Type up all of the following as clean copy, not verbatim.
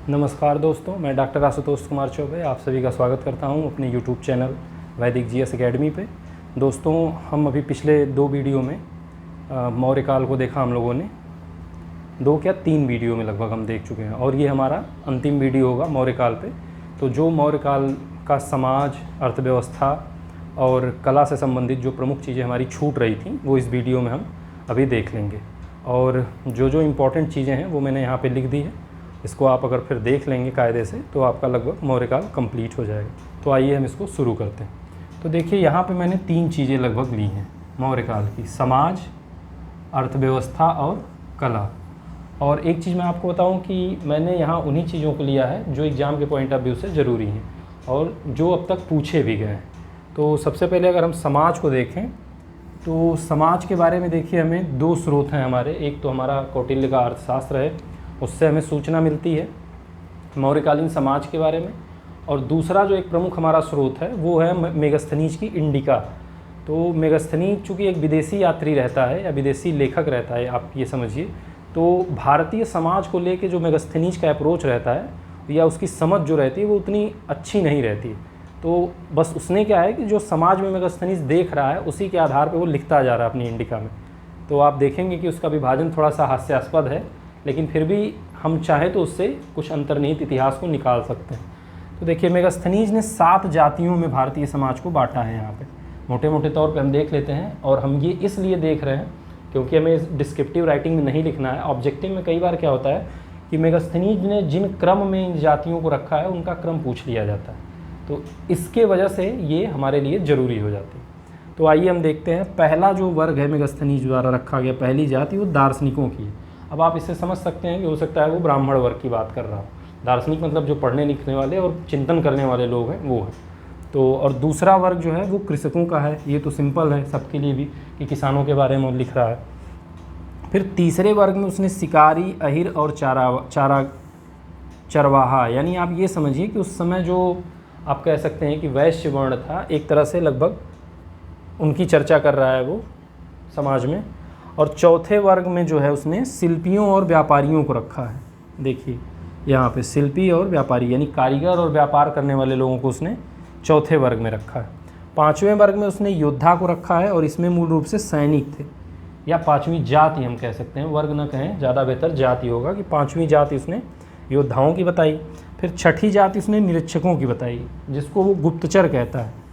नमस्कार दोस्तों, मैं डॉक्टर आशुतोष कुमार चौबे आप सभी का स्वागत करता हूं अपने यूट्यूब चैनल वैदिक जीएस एकेडमी पे। दोस्तों, हम अभी पिछले 2 वीडियो में मौर्य काल को देखा हम लोगों ने। 2 क्या 3 वीडियो में लगभग हम देख चुके हैं और ये हमारा अंतिम वीडियो होगा मौर्य काल पे। तो जो मौर्य काल का समाज, अर्थव्यवस्था और कला से संबंधित जो प्रमुख चीज़ें हमारी छूट रही थी वो इस वीडियो में हम अभी देख लेंगे। और जो इम्पॉर्टेंट चीज़ें हैं वो मैंने यहाँ पर लिख दी है। इसको आप अगर फिर देख लेंगे कायदे से तो आपका लगभग मौर्य काल कंप्लीट हो जाएगा। तो आइए हम इसको शुरू करते हैं। तो देखिए, यहाँ पे मैंने 3 चीज़ें लगभग ली हैं मौर्य काल की: समाज, अर्थव्यवस्था और कला। और एक चीज़ मैं आपको बताऊं कि मैंने यहाँ उन्हीं चीज़ों को लिया है जो एग्ज़ाम के पॉइंट ऑफ व्यू से ज़रूरी हैं और जो अब तक पूछे भी गए हैं। तो सबसे पहले अगर हम समाज को देखें तो समाज के बारे में देखिए, हमें 2 स्रोत हैं हमारे। एक तो हमारा कौटिल्य का अर्थशास्त्र है, उससे हमें सूचना मिलती है मौर्यकालीन समाज के बारे में। और दूसरा जो एक प्रमुख हमारा स्रोत है वो है मेगस्थनीज की इंडिका। तो मेगस्थनीज चूँकि एक विदेशी यात्री रहता है या विदेशी लेखक रहता है, आप ये समझिए। तो भारतीय समाज को लेके जो मेगस्थनीज का अप्रोच रहता है या उसकी समझ जो रहती है वो उतनी अच्छी नहीं रहती। तो बस उसने क्या है कि जो समाज में मेगस्थनीज देख रहा है उसी के आधार पर वो लिखता जा रहा है अपनी इंडिका में। तो आप देखेंगे कि उसका विभाजन थोड़ा सा हास्यास्पद है, लेकिन फिर भी हम चाहे तो उससे कुछ अंतर्निहित इतिहास को निकाल सकते हैं। तो देखिए, मेगस्थनीज ने 7 जातियों में भारतीय समाज को बांटा है। यहाँ पे मोटे मोटे तौर पे हम देख लेते हैं। और हम ये इसलिए देख रहे हैं क्योंकि हमें डिस्क्रिप्टिव राइटिंग में नहीं लिखना है। ऑब्जेक्टिव में कई बार क्या होता है कि मेगस्थनीज ने जिन क्रम में इन जातियों को रखा है उनका क्रम पूछ लिया जाता है, तो इसके वजह से ये हमारे लिए ज़रूरी हो जाती है। तो आइए हम देखते हैं। पहला जो वर्ग है मेगस्थनीज द्वारा रखा गया, पहली जाति, वो दार्शनिकों की है। अब आप इससे समझ सकते हैं कि हो सकता है वो ब्राह्मण वर्ग की बात कर रहा हो। दार्शनिक मतलब जो पढ़ने लिखने वाले और चिंतन करने वाले लोग हैं वो हैं। तो और दूसरा वर्ग जो है वो कृषकों का है। ये तो सिंपल है सबके लिए भी कि किसानों के बारे में लिख रहा है। फिर तीसरे वर्ग में उसने शिकारी, अहिर और चरवाहा, यानी आप ये समझिए कि उस समय जो आप कह सकते हैं कि वैश्य वर्ण था, एक तरह से लगभग उनकी चर्चा कर रहा है वो समाज में। और चौथे वर्ग में जो है उसने शिल्पियों और व्यापारियों को रखा है। देखिए यहाँ पे शिल्पी और व्यापारी यानी कारीगर और व्यापार करने वाले लोगों को उसने चौथे वर्ग में रखा है। 5वें वर्ग में उसने योद्धा को रखा है और इसमें मूल रूप से सैनिक थे, या 5वीं जाति हम कह सकते हैं, वर्ग न कहें, ज़्यादा बेहतर जाति होगा कि 5वीं जाति उसने योद्धाओं की बताई। फिर 6ठी जाति उसने निरीक्षकों की बताई, जिसको वो गुप्तचर कहता है।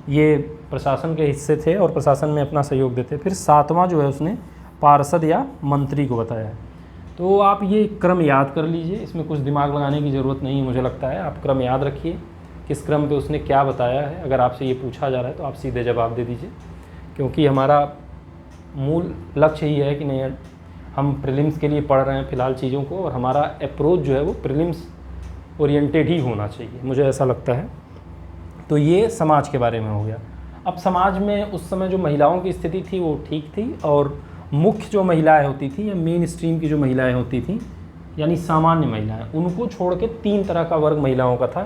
ये प्रशासन के हिस्से थे और प्रशासन में अपना सहयोग देते। फिर 7वां जो है उसने पार्षद या मंत्री को बताया है। तो आप ये क्रम याद कर लीजिए, इसमें कुछ दिमाग लगाने की ज़रूरत नहीं है मुझे लगता है। आप क्रम याद रखिए किस क्रम पे उसने क्या बताया है। अगर आपसे ये पूछा जा रहा है तो आप सीधे जवाब दे दीजिए, क्योंकि हमारा मूल लक्ष्य ही है कि नहीं, हम प्रीलिम्स के लिए पढ़ रहे हैं फ़िलहाल चीज़ों को, और हमारा अप्रोच जो है वो प्रीलिम्स ओरिएंटेड ही होना चाहिए, मुझे ऐसा लगता है। तो ये समाज के बारे में हो गया। अब समाज में उस समय जो महिलाओं की स्थिति थी वो ठीक थी, और मुख्य जो महिलाएं होती थी या मेन स्ट्रीम की जो महिलाएं होती थी यानी सामान्य महिलाएं, उनको छोड़ के 3 तरह का वर्ग महिलाओं का था।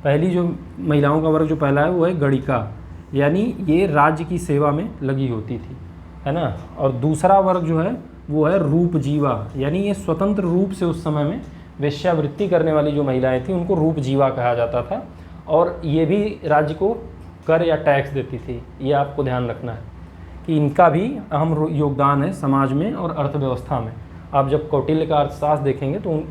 पहली जो महिलाओं का वर्ग जो पहला है वो है गणिका, यानी ये राज्य की सेवा में लगी होती थी, है ना। और दूसरा वर्ग जो है वो है रूपजीवा, यानी ये स्वतंत्र रूप से उस समय में वेश्यावृत्ति करने वाली जो महिलाएँ थीं उनको रूपजीवा कहा जाता था, और ये भी राज्य को कर या टैक्स देती थी। ये आपको ध्यान रखना है कि इनका भी अहम योगदान है समाज में और अर्थव्यवस्था में। आप जब कौटिल्य का अर्थशास्त्र देखेंगे तो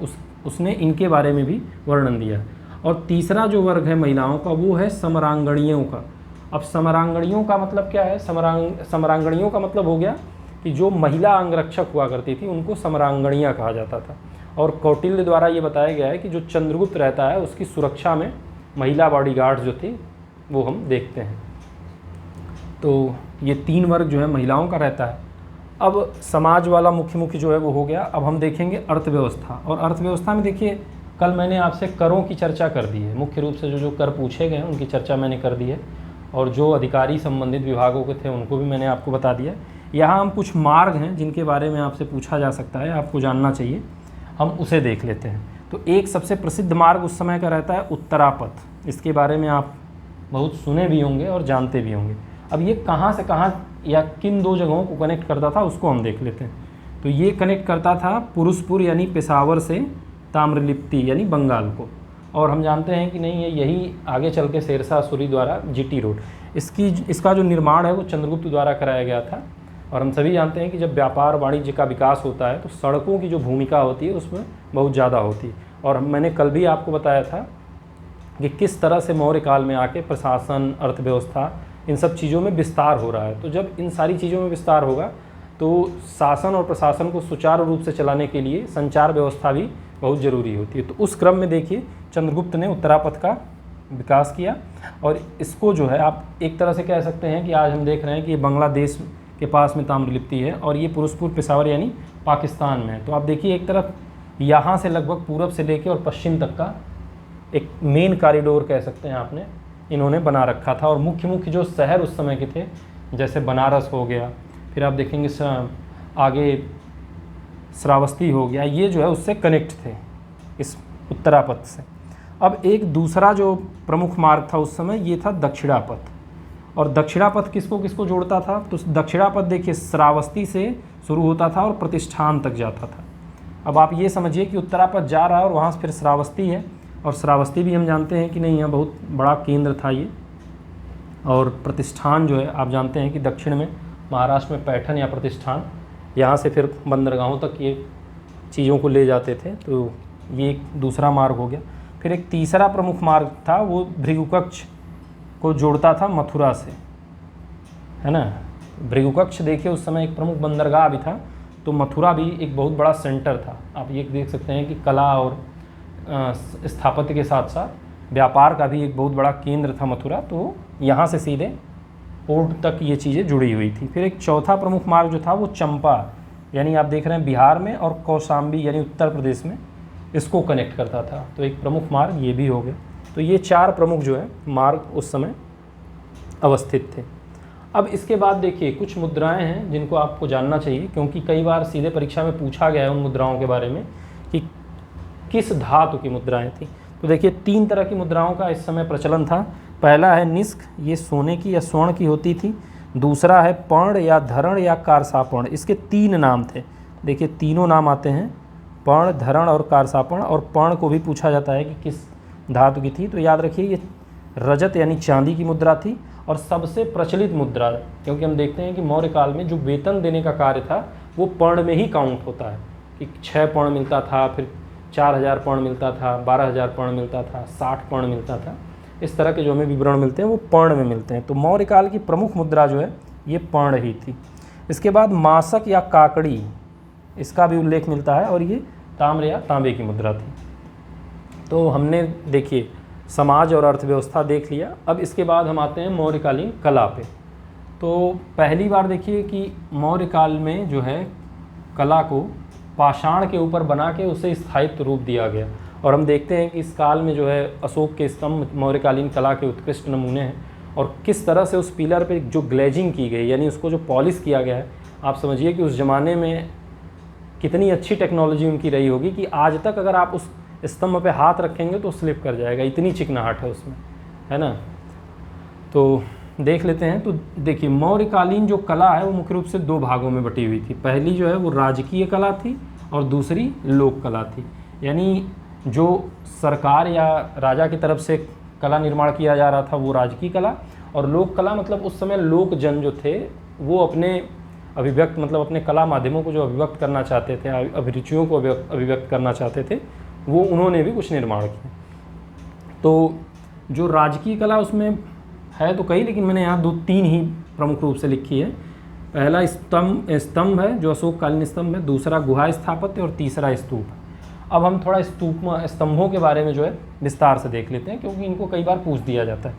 उसने इनके बारे में भी वर्णन दिया है। और तीसरा जो वर्ग है महिलाओं का वो है समरांगणियों का। अब समरांगणियों का मतलब क्या है? समरांगणियों का मतलब हो गया कि जो महिला अंगरक्षक हुआ करती थी उनको समरांगणियाँ कहा जाता था। और कौटिल्य द्वारा ये बताया गया है कि जो चंद्रगुप्त रहता है उसकी सुरक्षा में महिला बॉडीगार्ड जो थी वो हम देखते हैं। तो ये 3 वर्ग जो है महिलाओं का रहता है। अब समाज वाला मुख्य जो है वो हो गया। अब हम देखेंगे अर्थव्यवस्था। और अर्थव्यवस्था में देखिए, कल मैंने आपसे करों की चर्चा कर दी है। मुख्य रूप से जो कर पूछे गए हैं उनकी चर्चा मैंने कर दी है, और जो अधिकारी संबंधित विभागों के थे उनको भी मैंने आपको बता दिया। यहाँ हम कुछ मार्ग हैं जिनके बारे में आपसे पूछा जा सकता है, आपको जानना चाहिए, हम उसे देख लेते हैं। तो एक सबसे प्रसिद्ध मार्ग उस समय का रहता है उत्तरापथ। इसके बारे में आप बहुत सुने भी होंगे और जानते भी होंगे। अब ये कहाँ से कहाँ या किन 2 जगहों को कनेक्ट करता था उसको हम देख लेते हैं। तो ये कनेक्ट करता था पुरुषपुर यानी पेशावर से ताम्रलिप्ति यानी बंगाल को। और हम जानते हैं कि नहीं है यही आगे चल के शेरशाह सूरी द्वारा जीटी रोड इसका जो निर्माण है वो चंद्रगुप्त द्वारा कराया गया था। और हम सभी जानते हैं कि जब व्यापार वाणिज्य का विकास होता है तो सड़कों की जो भूमिका होती है उसमें बहुत ज़्यादा होती है। और मैंने कल भी आपको बताया था कि किस तरह से मौर्य काल में आके प्रशासन, अर्थव्यवस्था, इन सब चीज़ों में विस्तार हो रहा है। तो जब इन सारी चीज़ों में विस्तार होगा तो शासन और प्रशासन को सुचारू रूप से चलाने के लिए संचार व्यवस्था भी बहुत ज़रूरी होती है। तो उस क्रम में देखिए चंद्रगुप्त ने उत्तरापथ का विकास किया। और इसको जो है आप एक तरह से कह सकते हैं कि आज हम देख रहे हैं कि ये बांग्लादेश के पास में ताम्रलिप्ति है और ये पुरुषपुर पेशावर यानी पाकिस्तान में है। तो आप देखिए एक तरफ यहाँ से लगभग पूरब से लेकर और पश्चिम तक का एक मेन कॉरिडोर कह सकते हैं आपने इन्होंने बना रखा था। और मुख्य मुख्य जो शहर उस समय के थे जैसे बनारस हो गया, फिर आप देखेंगे आगे श्रावस्ती हो गया, ये जो है उससे कनेक्ट थे इस उत्तरापथ से। अब एक दूसरा जो प्रमुख मार्ग था उस समय ये था दक्षिणापथ। और दक्षिणापथ किसको किसको जोड़ता था? तो दक्षिणापथ देखिए श्रावस्ती से शुरू होता था और प्रतिष्ठान तक जाता था। अब आप ये समझिए कि उत्तरापथ जा रहा है और वहाँ से फिर श्रावस्ती है, और श्रावस्ती भी हम जानते हैं कि नहीं यहाँ बहुत बड़ा केंद्र था ये। और प्रतिष्ठान जो है आप जानते हैं कि दक्षिण में महाराष्ट्र में पैठण या प्रतिष्ठान, यहाँ से फिर बंदरगाहों तक ये चीज़ों को ले जाते थे। तो ये एक दूसरा मार्ग हो गया। फिर एक तीसरा प्रमुख मार्ग था वो भृगुकक्ष को जोड़ता था मथुरा से, है ना। भृगुकक्ष देखिए उस समय एक प्रमुख बंदरगाह भी था। तो मथुरा भी एक बहुत बड़ा सेंटर था। आप ये देख सकते हैं कि कला और स्थापत्य के साथ साथ व्यापार का भी एक बहुत बड़ा केंद्र था मथुरा। तो यहाँ से सीधे पोर्ट तक ये चीज़ें जुड़ी हुई थी। फिर एक चौथा प्रमुख मार्ग जो था वो चंपा यानी आप देख रहे हैं बिहार में, और कौशाम्बी यानी उत्तर प्रदेश में, इसको कनेक्ट करता था। तो एक प्रमुख मार्ग ये भी हो गया। तो ये चार प्रमुख जो है मार्ग उस समय अवस्थित थे। अब इसके बाद देखिए कुछ मुद्राएं हैं जिनको आपको जानना चाहिए, क्योंकि कई बार सीधे परीक्षा में पूछा गया है उन मुद्राओं के बारे में कि किस धातु की मुद्राएं थी। तो देखिए 3 तरह की मुद्राओं का इस समय प्रचलन था। पहला है निष्क, ये सोने की या स्वर्ण की होती थी। दूसरा है पर्ण या धरण या कारसापर्ण, इसके 3 नाम थे। देखिए तीनों नाम आते हैं, पर्ण, धरण और कारसापर्ण। और पर्ण को भी पूछा जाता है कि किस धातु की थी। तो याद रखिए ये रजत यानी चांदी की मुद्रा थी और सबसे प्रचलित मुद्रा, क्योंकि हम देखते हैं कि मौर्य काल में जो वेतन देने का कार्य था वो पर्ण में ही काउंट होता है कि 6 पर्ण मिलता था, फिर 4000 पर्ण मिलता था, 12000 पर्ण मिलता था, 60 पर्ण मिलता था। इस तरह के जो हमें विवरण मिलते हैं वो पर्ण में मिलते हैं। तो मौर्य काल की प्रमुख मुद्रा जो है ये पर्ण ही थी। इसके बाद मासक या काकड़ी, इसका भी उल्लेख मिलता है और ये ताम्र या तांबे की मुद्रा थी। तो हमने देखिए समाज और अर्थव्यवस्था देख लिया। अब इसके बाद हम आते हैं मौर्यकालीन कला पे। तो पहली बार देखिए कि मौर्य काल में जो है कला को पाषाण के ऊपर बना के उसे स्थायित्व रूप दिया गया। और हम देखते हैं कि इस काल में जो है अशोक के स्तंभ मौर्यकालीन कला के उत्कृष्ट नमूने हैं। और किस तरह से उस पिलर पे जो ग्लेजिंग की गई यानी उसको जो पॉलिश किया गया है, आप समझिए कि उस ज़माने में कितनी अच्छी टेक्नोलॉजी उनकी रही होगी कि आज तक अगर आप उस स्तंभ पे हाथ रखेंगे तो स्लिप कर जाएगा, इतनी चिकनाहट है उसमें, है ना। तो देख लेते हैं। तो देखिए मौर्यकालीन जो कला है वो मुख्य रूप से 2 भागों में बटी हुई थी। पहली जो है वो राजकीय कला थी और दूसरी लोक कला थी। यानी जो सरकार या राजा की तरफ से कला निर्माण किया जा रहा था वो राजकीय कला, और लोक कला मतलब उस समय लोक जन जो थे वो अपने अभिव्यक्त मतलब अपने कला माध्यमों को जो अभिव्यक्त करना चाहते थे, अभिरुचियों को अभिव्यक्त करना चाहते थे, वो उन्होंने भी कुछ निर्माण किया। तो जो राजकीय कला उसमें है तो कई, लेकिन मैंने यहाँ 2-3 ही प्रमुख रूप से लिखी है। पहला स्तंभ है जो अशोककालीन स्तंभ है, दूसरा गुहा स्थापत्य और तीसरा स्तूप। अब हम थोड़ा स्तंभों के बारे में जो है विस्तार से देख लेते हैं, क्योंकि इनको कई बार पूछ दिया जाता है।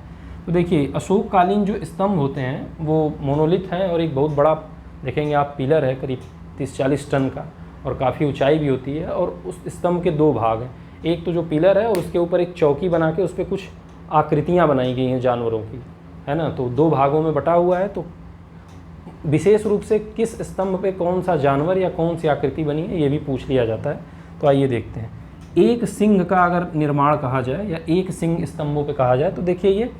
तो देखिए अशोककालीन जो स्तंभ होते हैं वो मोनोलिथ है और एक बहुत बड़ा देखेंगे आप पिलर है करीब 30-40 टन का, और काफ़ी ऊंचाई भी होती है। और उस स्तंभ के 2 भाग हैं, एक तो जो पिलर है और उसके ऊपर एक चौकी बना के उस पर कुछ आकृतियाँ बनाई गई हैं जानवरों की, है ना। तो 2 भागों में बटा हुआ है। तो विशेष रूप से किस स्तंभ पे कौन सा जानवर या कौन सी आकृति बनी है ये भी पूछ लिया जाता है। तो आइए देखते हैं। एक सिंह का अगर निर्माण कहा जाए या एक सिंह स्तंभों पे कहा जाए तो देखिए ये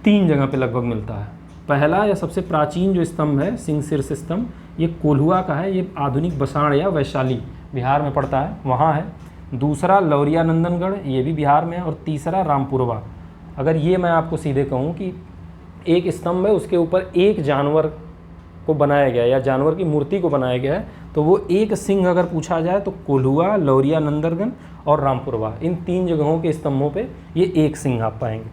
3 जगह पे लगभग मिलता है। पहला या सबसे प्राचीन जो स्तंभ है सिंह शीर्ष स्तंभ, ये कोल्हुआ का है। ये आधुनिक बसाण या वैशाली बिहार में पड़ता है, वहाँ है। दूसरा लौरिया नंदनगढ़, ये भी बिहार में है। और तीसरा रामपुरवा। अगर ये मैं आपको सीधे कहूँ कि एक स्तंभ है, उसके ऊपर एक जानवर को बनाया गया है या जानवर की मूर्ति को बनाया गया है, तो वो एक सिंह अगर पूछा जाए तो कोल्हुआ, लौरिया नंदनगढ़ और रामपुरवा, इन 3 जगहों के स्तंभों पे ये एक सिंह आप पाएंगे।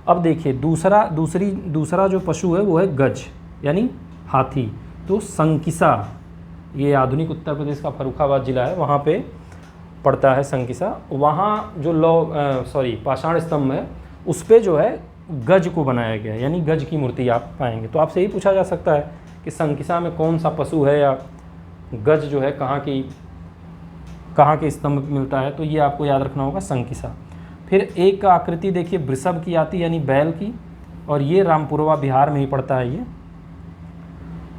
अब देखिए दूसरा जो पशु है वो है गज यानी हाथी। तो संकिसा, ये आधुनिक उत्तर प्रदेश का फर्रुखाबाद जिला है, वहाँ पे पड़ता है संकिसा। वहाँ जो पाषाण स्तंभ है उस पे जो है गज को बनाया गया है, यानी गज की मूर्ति आप पाएंगे। तो आपसे यही पूछा जा सकता है कि संकिसा में कौन सा पशु है या गज जो है कहाँ के स्तंभ मिलता है, तो ये आपको याद रखना होगा संकिसा। फिर एक का आकृति देखिए वृषभ की आती है यानी बैल की, और ये रामपुरवा बिहार में ही पड़ता है ये।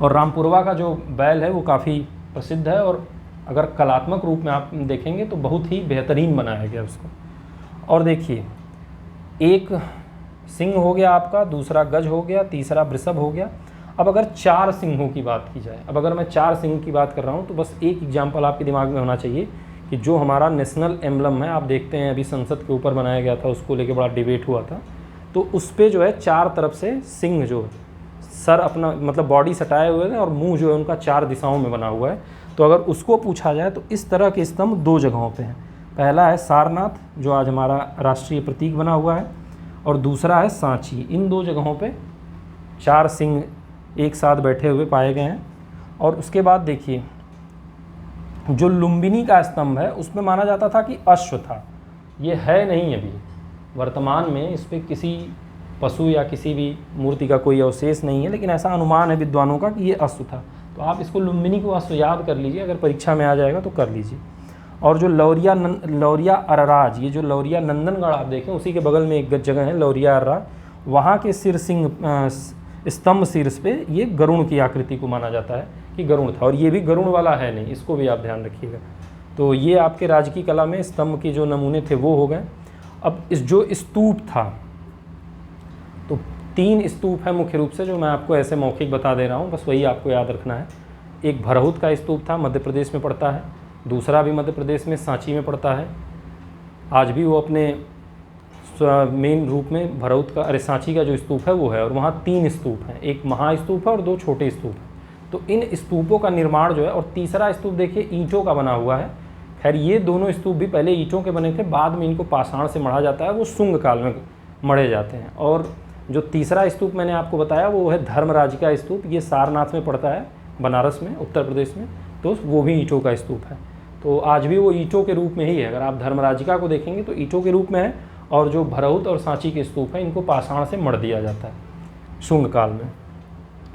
और रामपुरवा का जो बैल है वो काफ़ी प्रसिद्ध है, और अगर कलात्मक रूप में आप देखेंगे तो बहुत ही बेहतरीन बनाया गया उसको। और देखिए एक सिंह हो गया आपका, दूसरा गज हो गया, तीसरा वृषभ हो गया। अब अगर 4 सिंहों की बात की जाए, अब अगर मैं 4 सिंह की बात कर रहा हूँ तो बस एक एग्जाम्पल आपके दिमाग में होना चाहिए कि जो हमारा नेशनल एम्बलम है, आप देखते हैं अभी संसद के ऊपर बनाया गया था, उसको लेके बड़ा डिबेट हुआ था, तो उस पर जो है 4 तरफ से सिंह जो सर अपना मतलब बॉडी सटाए हुए हैं और मुंह जो है उनका 4 दिशाओं में बना हुआ है। तो अगर उसको पूछा जाए तो इस तरह के स्तंभ 2 जगहों पे हैं। पहला है सारनाथ जो आज हमारा राष्ट्रीय प्रतीक बना हुआ है, और दूसरा है सांची। इन 2 जगहों पे 4 सिंह एक साथ बैठे हुए पाए गए हैं। और उसके बाद देखिए जो लुम्बिनी का स्तंभ है उसमें माना जाता था कि अश्व था, ये है नहीं अभी वर्तमान में, इस पर किसी पशु या किसी भी मूर्ति का कोई अवशेष नहीं है, लेकिन ऐसा अनुमान है विद्वानों का कि ये अश्व था। तो आप इसको लुम्बिनी को अश्व याद कर लीजिए, अगर परीक्षा में आ जाएगा तो कर लीजिए। और जो लौरिया अरराज, ये जो लौरिया नंदनगढ़ आप देखें उसी के बगल में एक जगह है लौरिया अरराज, वहाँ के सिर सिंह स्तंभ शीर्ष पे ये गरुड़ की आकृति को माना जाता है कि गरुड़ था, और ये भी गरुड़ वाला है नहीं, इसको भी आप ध्यान रखिएगा। तो ये आपके राजकीय कला में स्तंभ के जो नमूने थे वो हो गए। अब इस जो स्तूप था, तो 3 स्तूप है मुख्य रूप से, जो मैं आपको ऐसे मौखिक बता दे रहा हूँ, बस वही आपको याद रखना है। एक भरहुत का स्तूप था, मध्य प्रदेश में पड़ता है। दूसरा भी मध्य प्रदेश में सांची में पड़ता है, आज भी वो अपने मेन रूप में भरहुत का सांची का जो स्तूप है वो है। और वहाँ 3 स्तूप हैं, एक महास्तूप है और 2 छोटे स्तूप हैं। तो इन स्तूपों का निर्माण जो है, और तीसरा स्तूप देखिए ईंटों का बना हुआ है। खैर ये दोनों स्तूप भी पहले ईंटों के बने थे, बाद में इनको पाषाण से मढ़ा जाता है, वो शुंग काल में मढ़े जाते हैं। और जो तीसरा स्तूप मैंने आपको बताया वो है धर्मराज का स्तूप, ये सारनाथ में पड़ता है, बनारस में, उत्तर प्रदेश में, तो वो भी ईंटों का स्तूप है। तो आज भी वो ईंटों के रूप में ही है, अगर आप धर्मराजिका को देखेंगे तो ईंटों के रूप में है, और जो भरहुत और सांची के स्तूप हैं इनको पाषाण से मढ़ दिया जाता है शुंग काल में।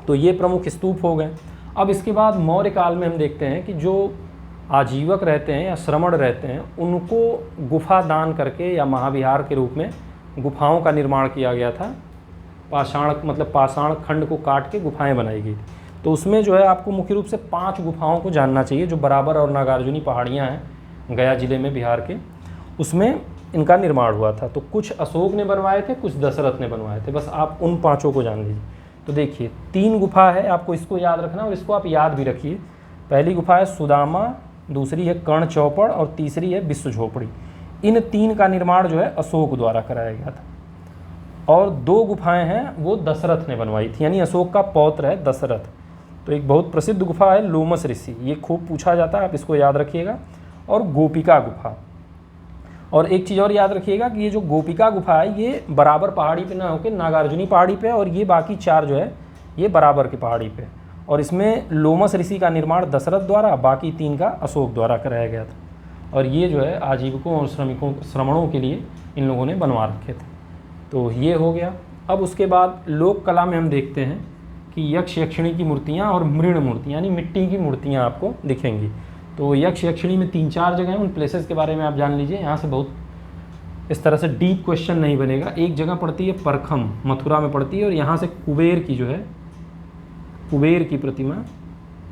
तो ये प्रमुख स्तूप हो गए। अब इसके बाद मौर्य काल में हम देखते हैं कि जो आजीवक रहते हैं या श्रमण रहते हैं उनको गुफा दान करके या महाविहार के रूप में गुफाओं का निर्माण किया गया था। पाषाण खंड को काट के गुफाएं बनाई गई थी। तो उसमें जो है आपको मुख्य रूप से 5 गुफाओं को जानना चाहिए, जो बराबर और नागार्जुनी पहाड़ियाँ हैं गया जिले में बिहार के, उसमें इनका निर्माण हुआ था। तो कुछ अशोक ने बनवाए थे, कुछ दशरथ ने बनवाए थे, बस आप उन 5 को जान लीजिए। तो देखिए 3 गुफा है, आपको इसको याद रखना और इसको आप याद भी रखिए। पहली गुफा है सुदामा, दूसरी है कर्ण चौपड़ और तीसरी है विश्व झोपड़ी। इन 3 का निर्माण जो है अशोक द्वारा कराया गया था। और 2 गुफाएं हैं वो दशरथ ने बनवाई थी, यानी अशोक का पौत्र है दशरथ। तो एक बहुत प्रसिद्ध गुफा है लोमस ऋषि, ये खूब पूछा जाता है, आप इसको याद रखिएगा। और गोपिका गुफा। और एक चीज़ और याद रखिएगा कि ये जो गोपिका गुफा है ये बराबर पहाड़ी पे ना होकर नागार्जुनी पहाड़ी पे, और ये बाकी 4 जो है ये बराबर की पहाड़ी पे। और इसमें लोमस ऋषि का निर्माण दशरथ द्वारा, बाकी 3 का अशोक द्वारा कराया गया था। और ये जो है आजीविकों और श्रमणों के लिए इन लोगों ने बनवा रखे थे। तो ये हो गया। अब उसके बाद लोक कला में हम देखते हैं कि यक्ष यक्षिणी की मूर्तियाँ और मृण मूर्तियाँ यानी मिट्टी की मूर्तियाँ आपको दिखेंगी। तो यक्ष यक्षिणी में 3-4 जगह हैं, उन प्लेसेस के बारे में आप जान लीजिए। यहाँ से बहुत इस तरह से डीप क्वेश्चन नहीं बनेगा। एक जगह पड़ती है परखम, मथुरा में पड़ती है, और यहाँ से कुबेर की जो है कुबेर की प्रतिमा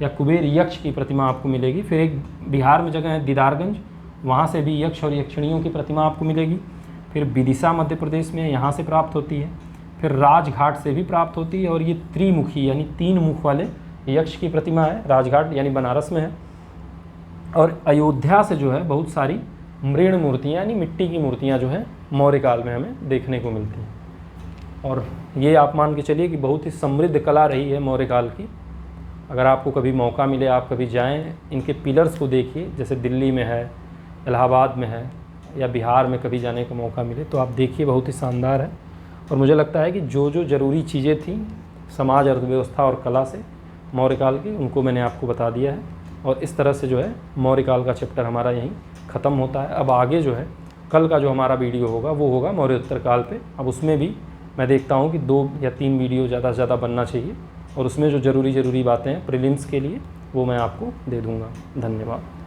या कुबेर यक्ष की प्रतिमा आपको मिलेगी। फिर एक बिहार में जगह है दीदारगंज, वहाँ से भी यक्ष और यक्षिणियों की प्रतिमा आपको मिलेगी। फिर विदिशा मध्य प्रदेश में, यहाँ से प्राप्त होती है। फिर राजघाट से भी प्राप्त होती है, और ये त्रिमुखी यानी 3 मुख वाले यक्ष की प्रतिमा है, राजघाट यानी बनारस में है। और अयोध्या से जो है बहुत सारी मृण मूर्तियाँ यानी मिट्टी की मूर्तियाँ जो है मौर्य काल में हमें देखने को मिलती हैं। और ये आप मान के चलिए कि बहुत ही समृद्ध कला रही है मौर्य काल की। अगर आपको कभी मौका मिले, आप कभी जाएं, इनके पिलर्स को देखिए, जैसे दिल्ली में है, इलाहाबाद में है, या बिहार में कभी जाने का मौका मिले तो आप देखिए, बहुत ही शानदार है। और मुझे लगता है कि जो जो ज़रूरी चीज़ें थी समाज, अर्थव्यवस्था और कला से मौर्य काल की, उनको मैंने आपको बता दिया है। और इस तरह से जो है मौर्य काल का चैप्टर हमारा यहीं ख़त्म होता है। अब आगे जो है कल का जो हमारा वीडियो होगा वो होगा मौर्योत्तर काल पे। अब उसमें भी मैं देखता हूँ कि 2 या 3 वीडियो ज़्यादा से ज़्यादा बनना चाहिए, और उसमें जो ज़रूरी बातें हैं प्रीलिम्स के लिए वो मैं आपको दे दूँगा। धन्यवाद।